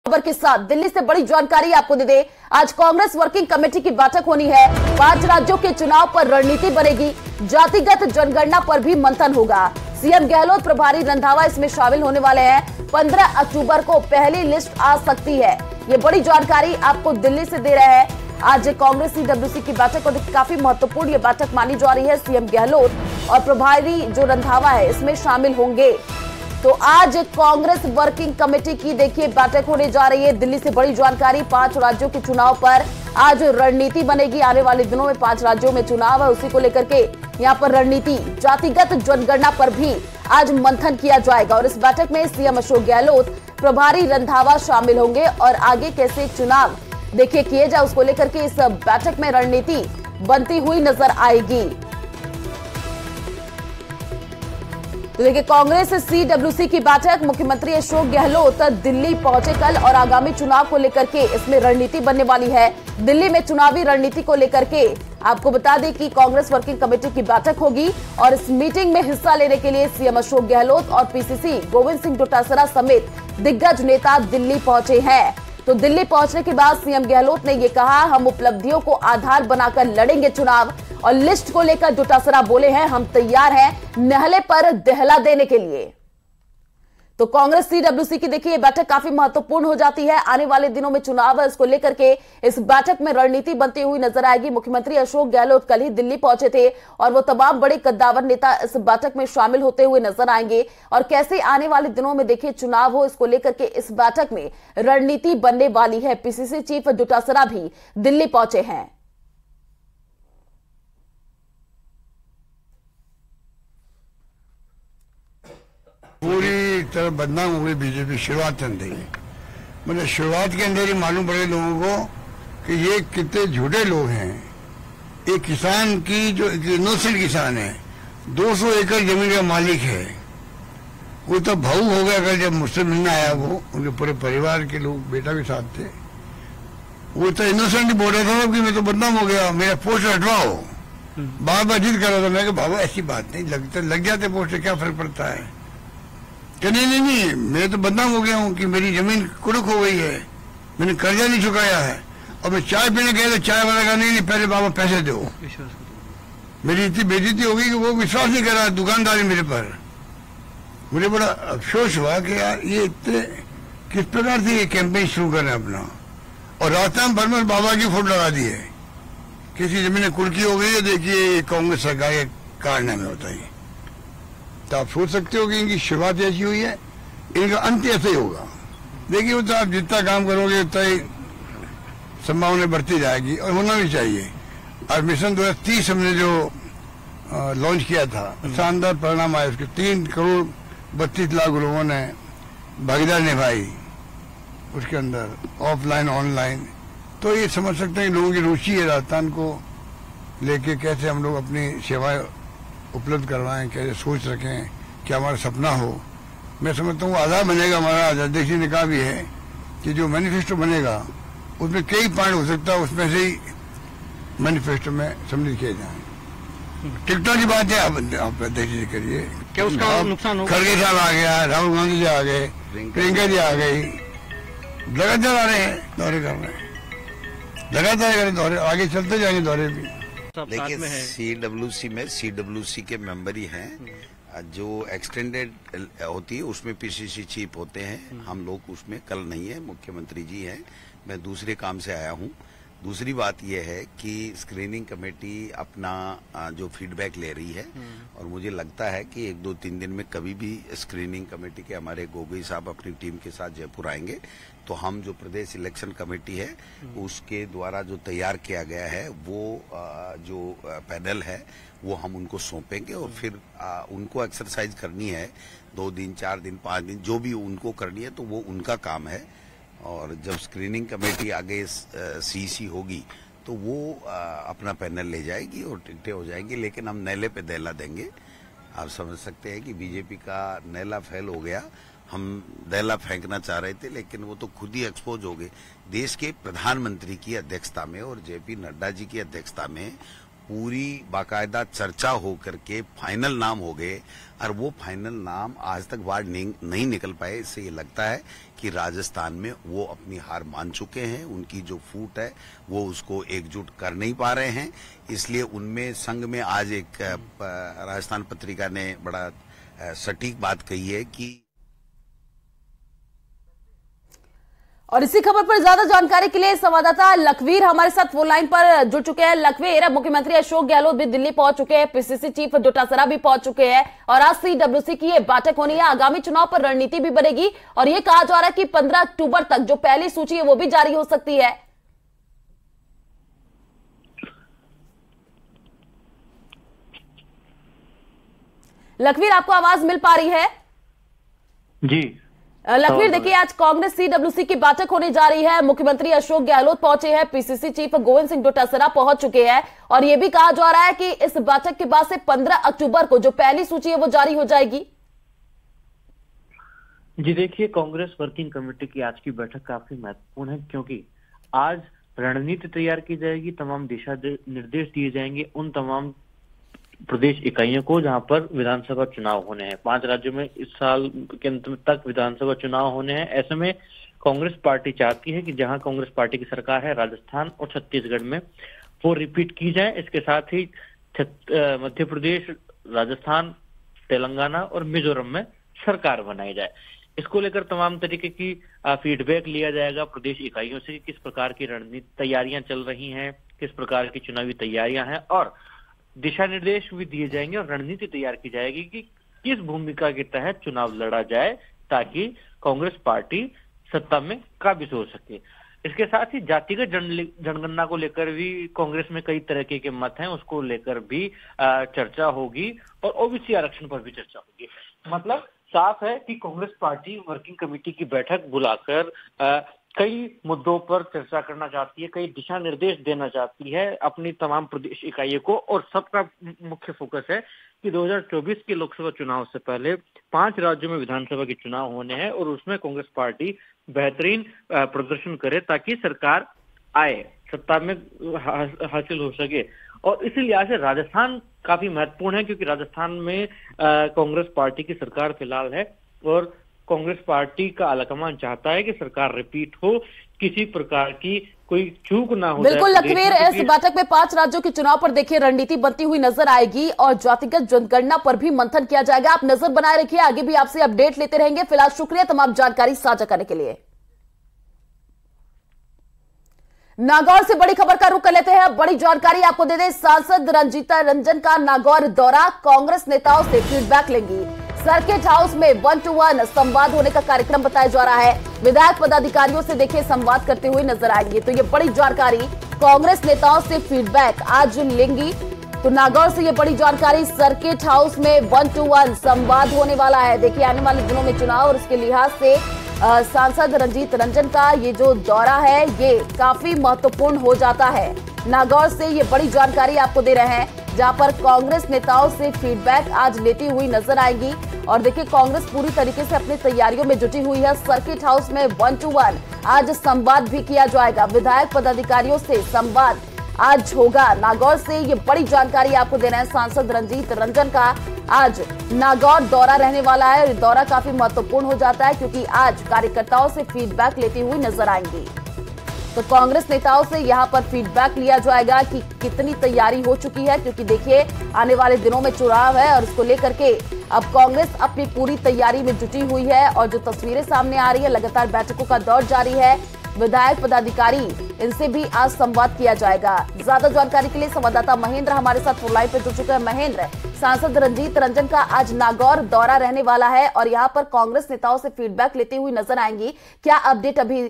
खबर के साथ दिल्ली से बड़ी जानकारी आपको दे दे। आज कांग्रेस वर्किंग कमेटी की बैठक होनी है। 5 राज्यों के चुनाव पर रणनीति बनेगी। जातिगत जनगणना पर भी मंथन होगा। सीएम गहलोत, प्रभारी रंधावा इसमें शामिल होने वाले हैं। 15 अक्टूबर को पहली लिस्ट आ सकती है। ये बड़ी जानकारी आपको दिल्ली से दे रहे हैं। आज कांग्रेस सीडब्ल्यूसी की बैठक और काफी महत्वपूर्ण ये बैठक मानी जा रही है। सीएम गहलोत और प्रभारी जो रंधावा है इसमें शामिल होंगे। तो आज कांग्रेस वर्किंग कमेटी की देखिए बैठक होने जा रही है। दिल्ली से बड़ी जानकारी। 5 राज्यों के चुनाव पर आज रणनीति बनेगी। आने वाले दिनों में 5 राज्यों में चुनाव है, उसी को लेकर के यहाँ पर रणनीति, जातिगत जनगणना पर भी आज मंथन किया जाएगा। और इस बैठक में सीएम अशोक गहलोत, प्रभारी रंधावा शामिल होंगे और आगे कैसे चुनाव देखिए किए जाए उसको लेकर के इस बैठक में रणनीति बनती हुई नजर आएगी। तो देखिए कांग्रेस सीडब्ल्यूसी की बैठक, मुख्यमंत्री अशोक गहलोत दिल्ली पहुंचे कल और आगामी चुनाव को लेकर के इसमें रणनीति बनने वाली है। दिल्ली में चुनावी रणनीति को लेकर के आपको बता दें कि कांग्रेस वर्किंग कमेटी की बैठक होगी और इस मीटिंग में हिस्सा लेने के लिए सीएम अशोक गहलोत और पीसीसी गोविंद सिंह डोटासरा समेत दिग्गज नेता दिल्ली पहुंचे हैं। तो दिल्ली पहुंचने के बाद सीएम गहलोत ने यह कहा, हम उपलब्धियों को आधार बनाकर लड़ेंगे चुनाव। और लिस्ट को लेकर डोटासरा बोले हैं, हम तैयार हैं नहले पर दहला देने के लिए। तो कांग्रेस सीडब्ल्यूसी की देखिए बैठक काफी महत्वपूर्ण हो जाती है। आने वाले दिनों में चुनाव है, इसको लेकर के इस बैठक में रणनीति बनती हुई नजर आएगी। मुख्यमंत्री अशोक गहलोत कल ही दिल्ली पहुंचे थे और वो तमाम बड़े कद्दावर नेता इस बैठक में शामिल होते हुए नजर आएंगे। और कैसे आने वाले दिनों में देखिए चुनाव हो, इसको लेकर के इस बैठक में रणनीति बनने वाली है। पीसीसी चीफ डोटासरा भी दिल्ली पहुंचे हैं। पूरी तरह बदनाम हो गई बीजेपी शुरुआत के अंदर ही। मतलब शुरुआत के अंदर ही मालूम पड़े लोगों को कि ये कितने झूठे लोग हैं। एक किसान की जो इनोसेंट किसान है, 200 एकड़ जमीन का मालिक है, वो तो भावुक हो गया कल जब मुझसे मिलने आया। वो उनके पूरे परिवार के लोग, बेटा भी साथ थे। वो तो इनोसेंट बोल रहा था कि मैं तो बदनाम हो गया, मेरा पोस्टर हटवाओ। बार बार जिद कर रहा था। मैं कि बाबा ऐसी बात नहीं, लग जाते पोस्टर, क्या फर्क पड़ता है। कि नहीं, मैं तो बदनाम हो गया हूँ कि मेरी जमीन कुड़क हो गई है, मैंने कर्जा नहीं चुकाया है। और मैं चाय पीने गया तो चाय वाला का नहीं, पहले बाबा पैसे दो। मेरी इतनी बेइज्जती हो गई कि वो विश्वास नहीं कर रहा दुकानदारी मेरे पर। मुझे बड़ा अफसोस हुआ कि यार ये इतने किस प्रकार से ये कैंपेन शुरू कर रहे हैं अपना। और राजस्थान भर में बाबा की फोटो लगा दी है। किसी जमीन कुड़की हो गई है, देखिए कांग्रेस सरकार के कारनामे होता है। तो आप सोच सकते हो कि इनकी शुरुआत ऐसी हुई है, इनका अंत ऐसे ही होगा। देखिए वो तो आप जितना काम करोगे उतना ही संभावना बढ़ती जाएगी और होना भी चाहिए। और मिशन 2030 हमने जो लॉन्च किया था, शानदार परिणाम आए उसके। 3 करोड़ 32 लाख लोगों ने भागीदारी निभाई उसके अंदर, ऑफलाइन ऑनलाइन। तो ये समझ सकते हैं कि लोगों की रुचि है राजस्थान को लेके, कैसे हम लोग अपनी सेवाएं उपलब्ध करवाएं, कैसे सोच रखें कि हमारा सपना हो। मैं समझता हूँ आधार बनेगा हमारा। अध्यक्ष जी ने कहा भी है कि जो मैनिफेस्टो बनेगा उसमें कई पॉइंट हो सकता है, उसमें से ही मैनिफेस्टो में सम्मिलित किए जाए। टिकटों की बात है, आप अध्यक्ष जी करिए। क्या उसका नुकसान होगा? खड़गे साहब आ गया, राहुल गांधी जी आ गए, प्रियंका जी आ गई, लगातार आ रहे हैं, दौरे कर रहे हैं, लगातार करें दौरे, आगे चलते जाएंगे दौरे भी। देखिए सीडब्ल्यूसी के मेंबर ही हैं। जो एक्सटेंडेड होती है उसमें पीसीसी चीफ होते हैं, हम लोग उसमें कल नहीं है, मुख्यमंत्री जी हैं, मैं दूसरे काम से आया हूं। दूसरी बात यह है कि स्क्रीनिंग कमेटी अपना जो फीडबैक ले रही है और मुझे लगता है कि 1, 2, 3 दिन में कभी भी स्क्रीनिंग कमेटी के हमारे गोगोई साहब अपनी टीम के साथ जयपुर आएंगे तो हम जो प्रदेश इलेक्शन कमेटी है उसके द्वारा जो तैयार किया गया है वो जो पैनल है वो हम उनको सौंपेंगे और फिर उनको एक्सरसाइज करनी है 2 दिन, 4 दिन, 5 दिन, जो भी उनको करनी है तो वो उनका काम है। और जब स्क्रीनिंग कमेटी आगे सीसी होगी तो वो अपना पैनल ले जाएगी और टिकटें हो जाएंगी, लेकिन हम नैले पे दहला देंगे। आप समझ सकते हैं कि बीजेपी का नैला फेल हो गया। हम दहला फेंकना चाह रहे थे लेकिन वो तो खुद ही एक्सपोज हो गए। देश के प्रधानमंत्री की अध्यक्षता में और जेपी नड्डा जी की अध्यक्षता में पूरी बाकायदा चर्चा हो करके फाइनल नाम हो गए और वो फाइनल नाम आज तक बाहर नहीं निकल पाए। इससे ये लगता है कि राजस्थान में वो अपनी हार मान चुके हैं, उनकी जो फूट है वो उसको एकजुट कर नहीं पा रहे हैं। इसलिए उनमें संघ में आज एक राजस्थान पत्रिका ने बड़ा सटीक बात कही है कि, और इसी खबर पर ज्यादा जानकारी के लिए संवाददाता लखवीर हमारे साथ फोन लाइन पर जुड़ चुके हैं। लखवीर, मुख्यमंत्री अशोक गहलोत भी दिल्ली पहुंच चुके हैं, पीसीसी चीफ डोटासरा भी पहुंच चुके हैं और आज सीडब्ल्यूसी की ये बैठक होनी है। आगामी चुनाव पर रणनीति भी बनेगी और ये कहा जा रहा है कि 15 अक्टूबर तक जो पहली सूची है वो भी जारी हो सकती है। लखवीर, आपको आवाज मिल पा रही है? जी लखवीर, देखिए आज कांग्रेस सीडब्ल्यूसी की बैठक होने जा रही है। मुख्यमंत्री अशोक गहलोत पहुंचे हैं, पीसीसी चीफ गोविंद सिंह डोटासरा पहुंच चुके हैं और यह भी कहा जा रहा है कि इस बैठक के बाद से 15 अक्टूबर को जो पहली सूची है वो जारी हो जाएगी। जी देखिए, कांग्रेस वर्किंग कमेटी की आज की बैठक काफी महत्वपूर्ण है क्योंकि आज रणनीति तैयार की जाएगी, तमाम दिशा निर्देश दिए जाएंगे उन तमाम प्रदेश इकाइयों को जहां पर विधानसभा चुनाव होने हैं। 5 राज्यों में इस साल के अंत तक विधानसभा चुनाव होने हैं। ऐसे में कांग्रेस पार्टी चाहती है कि जहां कांग्रेस पार्टी की सरकार है राजस्थान और छत्तीसगढ़ में वो रिपीट की जाए। इसके साथ ही मध्य प्रदेश, राजस्थान, तेलंगाना और मिजोरम में सरकार बनाई जाए। इसको लेकर तमाम तरीके की फीडबैक लिया जाएगा प्रदेश इकाइयों से, किस प्रकार की रणनीति तैयारियां चल रही हैं, किस प्रकार की चुनावी तैयारियां हैं और दिशा निर्देश भी दिए जाएंगे और रणनीति तैयार की जाएगी कि किस भूमिका के तहत चुनाव लड़ा जाए ताकि कांग्रेस पार्टी सत्ता में काबिज हो सके। इसके साथ ही जातिगत जनगणना को लेकर भी कांग्रेस में कई तरह के मत हैं, उसको लेकर भी चर्चा होगी और ओबीसी आरक्षण पर भी चर्चा होगी। मतलब साफ है कि कांग्रेस पार्टी वर्किंग कमेटी की बैठक बुलाकर कई मुद्दों पर चर्चा करना चाहती है, कई दिशा निर्देश देना चाहती है अपनी तमाम प्रदेश इकाइयों को और सबका मुख्य फोकस है कि 2024 के लोकसभा चुनाव से पहले 5 राज्यों में विधानसभा के चुनाव होने हैं और उसमें कांग्रेस पार्टी बेहतरीन प्रदर्शन करे ताकि सरकार आए, सत्ता में हासिल हो सके। और इसी लिहाज से राजस्थान काफी महत्वपूर्ण है क्योंकि राजस्थान में कांग्रेस पार्टी की सरकार फिलहाल है और कांग्रेस पार्टी का आलाकमान चाहता है कि सरकार रिपीट हो, किसी प्रकार की कोई चूक ना हो। बिल्कुल लखवीर, इस बैठक में 5 राज्यों के चुनाव पर देखिए रणनीति बनती हुई नजर आएगी और जातिगत जनगणना पर भी मंथन किया जाएगा। आप नजर बनाए रखिए, आगे भी आपसे अपडेट लेते रहेंगे। फिलहाल शुक्रिया तमाम जानकारी साझा करने के लिए। नागौर से बड़ी खबर का रुख कर लेते हैं। बड़ी जानकारी आपको दे दें, सांसद रंजीता रंजन का नागौर दौरा, कांग्रेस नेताओं से फीडबैक लेंगी। सर्किट हाउस में 1-to-1 संवाद होने का कार्यक्रम बताया जा रहा है। विधायक पदाधिकारियों से देखिए संवाद करते हुए नजर आएंगे। तो ये बड़ी जानकारी, कांग्रेस नेताओं से फीडबैक आज लेंगी। तो नागौर से ये बड़ी जानकारी, सर्किट हाउस में 1-to-1 संवाद होने वाला है। देखिए आने वाले दिनों में चुनाव और उसके लिहाज से सांसद रंजीत रंजन का ये जो दौरा है ये काफी महत्वपूर्ण हो जाता है। नागौर से ये बड़ी जानकारी आपको दे रहे हैं जहां पर कांग्रेस नेताओं से फीडबैक आज लेती हुई नजर आएगी। और देखिए कांग्रेस पूरी तरीके से अपनी तैयारियों में जुटी हुई है। सर्किट हाउस में 1-to-1 आज संवाद भी किया जाएगा, विधायक पदाधिकारियों से संवाद आज होगा। नागौर से ये बड़ी जानकारी आपको दे रहे हैं, सांसद रंजीत रंजन का आज नागौर दौरा रहने वाला है। दौरा काफी महत्वपूर्ण हो जाता है क्योंकि आज कार्यकर्ताओं से फीडबैक लेती हुई नजर आएंगी। तो कांग्रेस नेताओं से यहां पर फीडबैक लिया जाएगा कि कितनी तैयारी हो चुकी है, क्योंकि देखिए आने वाले दिनों में चुनाव है और इसको लेकर के अब कांग्रेस अपनी पूरी तैयारी में जुटी हुई है। और जो तस्वीरें सामने आ रही है, लगातार बैठकों का दौर जारी है, विधायक पदाधिकारी इनसे भी आज संवाद किया जाएगा। ज्यादा जानकारी के लिए संवाददाता महेंद्र हमारे साथ फोन लाइन पर जुड़ चुके हैं। महेंद्र, सांसद रंजीत रंजन का आज नागौर दौरा रहने वाला है और यहाँ पर कांग्रेस नेताओं से फीडबैक लेते हुए नजर आएंगी, क्या अपडेट अभी?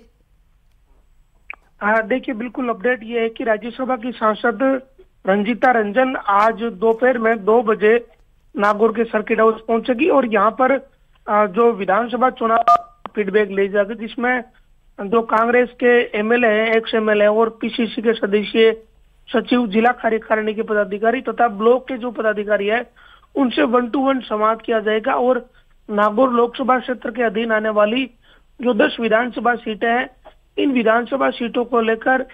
देखिए बिल्कुल अपडेट ये है कि राज्यसभा की सांसद रंजीता रंजन आज दोपहर में 2 बजे नागौर के सर्किट हाउस पहुंचेगी और यहाँ पर जो विधानसभा चुनाव फीडबैक ले जाएगी, जिसमें जो कांग्रेस के एमएलए हैं, एक्स एमएलए और पीसीसी के सदस्य, सचिव, जिला कार्यकारिणी के पदाधिकारी तथा ब्लॉक के जो पदाधिकारी है उनसे 1-to-1 संवाद किया जाएगा। और नागौर लोकसभा क्षेत्र के अधीन आने वाली जो 10 विधानसभा सीटें हैं, इन विधानसभा सीटों को लेकर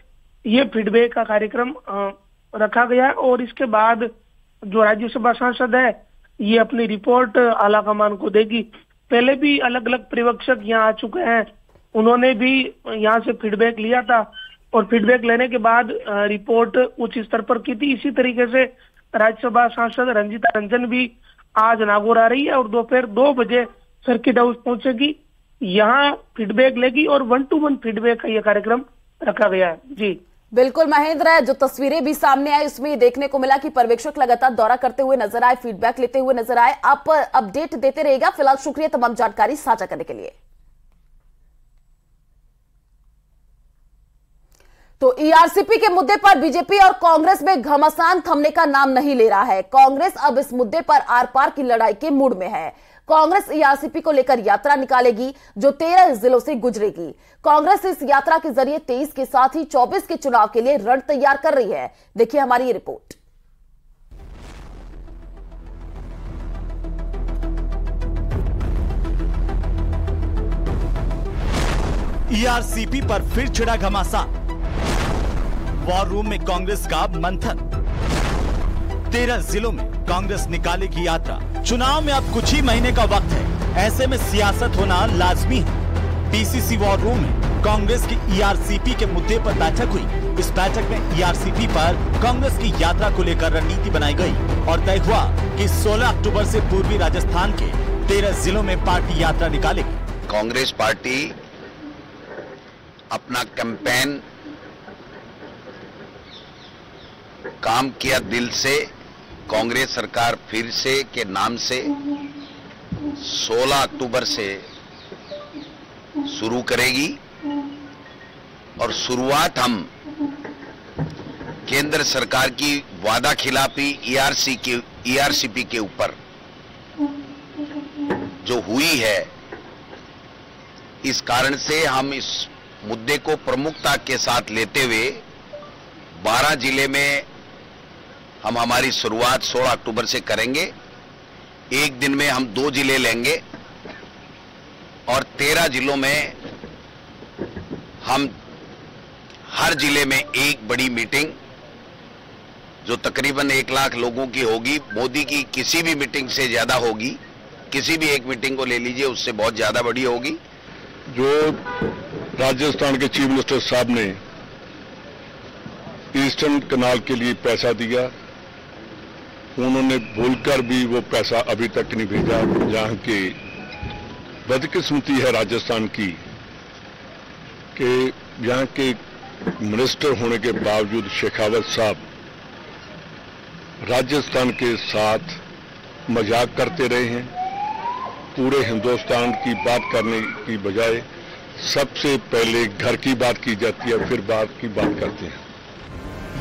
ये फीडबैक का कार्यक्रम रखा गया है और इसके बाद जो राज्यसभा सांसद है ये अपनी रिपोर्ट आला कमान को देगी। पहले भी अलग अलग पर्यवेक्षक यहाँ आ चुके हैं, उन्होंने भी यहाँ से फीडबैक लिया था और फीडबैक लेने के बाद रिपोर्ट उच्च स्तर पर की थी। इसी तरीके से राज्यसभा सांसद रंजीता रंजन भी आज नागौर आ रही है और दोपहर 2 बजे सर्किट हाउस पहुंचेगी, यहाँ फीडबैक लेगी और 1-to-1 फीडबैक का यह कार्यक्रम रखा गया है। जी बिल्कुल महेंद्र, जो तस्वीरें भी सामने आई उसमें ये देखने को मिला कि पर्यवेक्षक लगातार दौरा करते हुए नजर आए, फीडबैक लेते हुए नजर आए। आप अपडेट देते रहेगा। फिलहाल शुक्रिया तमाम जानकारी साझा करने के लिए। तो ईआरसीपी के मुद्दे पर बीजेपी और कांग्रेस में घमासान थमने का नाम नहीं ले रहा है। कांग्रेस अब इस मुद्दे पर आर पार की लड़ाई के मूड में है। कांग्रेस ईआरसीपी को लेकर यात्रा निकालेगी जो 13 जिलों से गुजरेगी। कांग्रेस इस यात्रा के जरिए 23 के साथ ही 24 के चुनाव के लिए रण तैयार कर रही है। देखिए हमारी ये रिपोर्ट। ईआरसीपी पर फिर छिड़ा घमासान। वॉर रूम में कांग्रेस का मंथन। 13 जिलों में कांग्रेस निकालेगी यात्रा। चुनाव में अब कुछ ही महीने का वक्त है, ऐसे में सियासत होना लाजमी है। पीसीसी वॉर रूम में कांग्रेस की ईआरसीपी के मुद्दे पर बैठक हुई। इस बैठक में ईआरसीपी पर कांग्रेस की यात्रा को लेकर रणनीति बनाई गई और तय हुआ कि 16 अक्टूबर से पूर्वी राजस्थान के 13 जिलों में पार्टी यात्रा निकालेगी। कांग्रेस पार्टी अपना कैंपेन काम किया दिल से, कांग्रेस सरकार फिर से के नाम से 16 अक्टूबर से शुरू करेगी और शुरुआत हम केंद्र सरकार की वादा खिलाफी ईआरसीपी के ऊपर जो हुई है, इस कारण से हम इस मुद्दे को प्रमुखता के साथ लेते हुए 12 जिले में हम हमारी शुरुआत 16 अक्टूबर से करेंगे। एक दिन में हम 2 जिले लेंगे और 13 जिलों में हम हर जिले में एक बड़ी मीटिंग जो तकरीबन 1 लाख लोगों की होगी, मोदी की किसी भी मीटिंग से ज्यादा होगी। किसी भी एक मीटिंग को ले लीजिए, उससे बहुत ज्यादा बड़ी होगी। जो राजस्थान के चीफ मिनिस्टर साहब ने ईस्टर्न कनाल के लिए पैसा दिया, उन्होंने भूलकर भी वो पैसा अभी तक नहीं भेजा। जहां की बदकिस्मती है राजस्थान की कि यहाँ के मिनिस्टर होने के बावजूद शेखावत साहब राजस्थान के साथ मजाक करते रहे हैं। पूरे हिंदुस्तान की बात करने की बजाय सबसे पहले घर की बात की जाती है, फिर बात की बात करते हैं।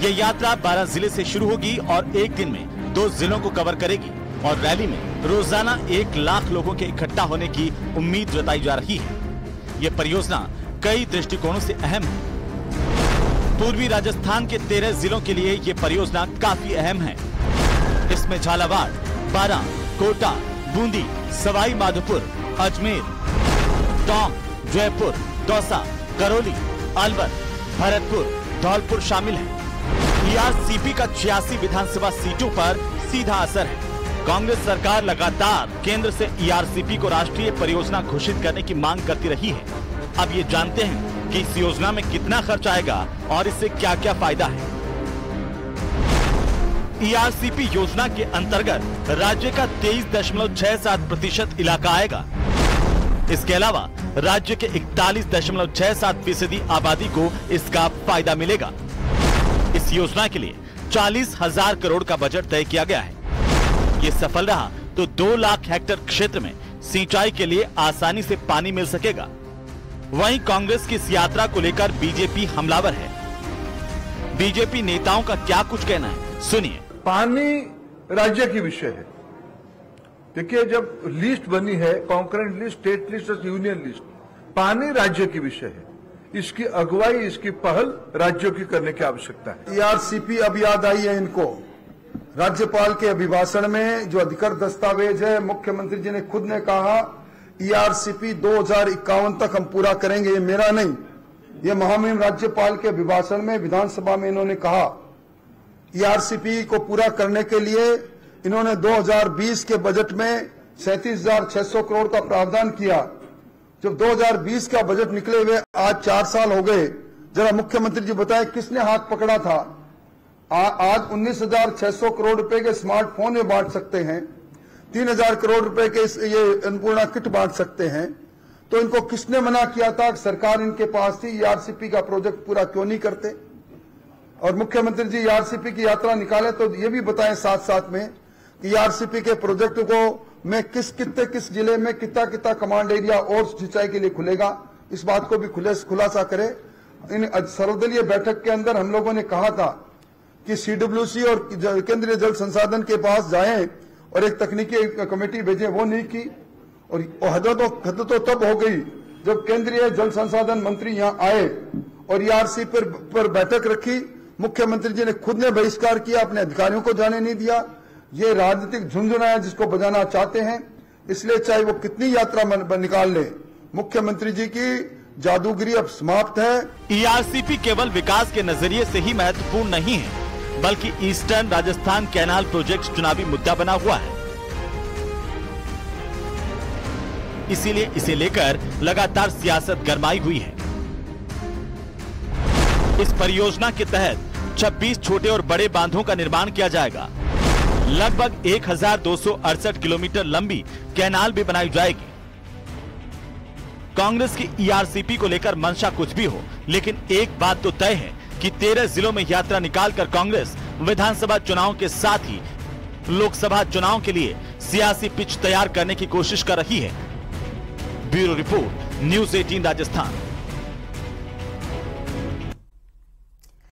ये यात्रा 12 जिले से शुरू होगी और एक दिन में 2 जिलों को कवर करेगी और रैली में रोजाना 1 लाख लोगों के इकट्ठा होने की उम्मीद जताई जा रही है। ये परियोजना कई दृष्टिकोणों से अहम है। पूर्वी राजस्थान के 13 जिलों के लिए ये परियोजना काफी अहम है। इसमें झालावाड़, बारां, कोटा, बूंदी, सवाई माधोपुर, अजमेर, टोंक, जयपुर, दौसा, करौली, अलवर, भरतपुर, धौलपुर शामिल है। ईआरसीपी का 86 विधानसभा सीटों पर सीधा असर है। कांग्रेस सरकार लगातार केंद्र से ईआरसीपी को राष्ट्रीय परियोजना घोषित करने की मांग करती रही है। अब ये जानते हैं कि इस योजना में कितना खर्च आएगा और इससे क्या क्या फायदा है। ईआरसीपी योजना के अंतर्गत राज्य का 23.67% इलाका आएगा। इसके अलावा राज्य के 41.67% आबादी को इसका फायदा मिलेगा। इस योजना के लिए 40,000 करोड़ का बजट तय किया गया है। ये सफल रहा तो 2 लाख हेक्टेयर क्षेत्र में सिंचाई के लिए आसानी से पानी मिल सकेगा। वहीं कांग्रेस की इस यात्रा को लेकर बीजेपी हमलावर है। बीजेपी नेताओं का क्या कुछ कहना है, सुनिए। पानी राज्य की विषय है। देखिए, जब लिस्ट बनी है, कॉन्करेंट लिस्ट, स्टेट लिस्ट और यूनियन लिस्ट, पानी राज्य की विषय है। इसकी अगुवाई, इसकी पहल राज्यों की करने की आवश्यकता है। ईआरसीपी अब याद आई है इनको। राज्यपाल के अभिभाषण में जो अधिकृत दस्तावेज है, मुख्यमंत्री जी ने खुद ने कहा ईआरसीपी 2051 तक हम पूरा करेंगे। ये मेरा नहीं, ये महामहिम राज्यपाल के अभिभाषण में विधानसभा में इन्होंने कहा ईआरसीपी को पूरा करने के लिए इन्होंने 2020 के बजट में 37,600 करोड़ का प्रावधान किया। जब 2020 का बजट निकले हुए आज 4 साल हो गए, जरा मुख्यमंत्री जी बताएं किसने हाथ पकड़ा था? आज 19,600 करोड़ रुपए के स्मार्टफोन में बांट सकते हैं, 3,000 करोड़ रुपए के ये अन्नपूर्णा किट बांट सकते हैं। तो इनको किसने मना किया था? सरकार इनके पास थी, ईआरसीपी का प्रोजेक्ट पूरा क्यों नहीं करते? और मुख्यमंत्री जी ईआरसीपी की यात्रा निकाले तो ये भी बताएं साथ साथ में कि ईआरसीपी के प्रोजेक्ट को में किस जिले में कितना कमांड एरिया और सिंचाई के लिए खुलेगा, इस बात को भी खुलासा करें। इन सर्वदलीय बैठक के अंदर हम लोगों ने कहा था कि सीडब्ल्यूसी और केंद्रीय जल संसाधन के पास जाएं और एक तकनीकी कमेटी भेजें, वो नहीं की। और हद तो तब हो गई जब केंद्रीय जल संसाधन मंत्री यहां आए और ईआरसी पर बैठक रखी। मुख्यमंत्री जी ने खुद ने बहिष्कार किया, अपने अधिकारियों को जाने नहीं दिया। ये राजनीतिक झुंझुना है जिसको बजाना चाहते हैं, इसलिए चाहे वो कितनी यात्रा निकाल ले, मुख्यमंत्री जी की जादूगिरी अब समाप्त है। ईआरसीपी केवल विकास के नजरिए से ही महत्वपूर्ण नहीं है, बल्कि ईस्टर्न राजस्थान कैनाल प्रोजेक्ट चुनावी मुद्दा बना हुआ है। इसीलिए इसे लेकर लगातार सियासत गरमाई हुई है। इस परियोजना के तहत 26 छोटे और बड़े बांधों का निर्माण किया जाएगा। लगभग 1,268 किलोमीटर लंबी कैनाल भी बनाई जाएगी। कांग्रेस की ईआरसीपी को लेकर मंशा कुछ भी हो, लेकिन एक बात तो तय है कि 13 जिलों में यात्रा निकालकर कांग्रेस विधानसभा चुनाव के साथ ही लोकसभा चुनाव के लिए सियासी पिच तैयार करने की कोशिश कर रही है। Bureau report, news 18 Rajasthan.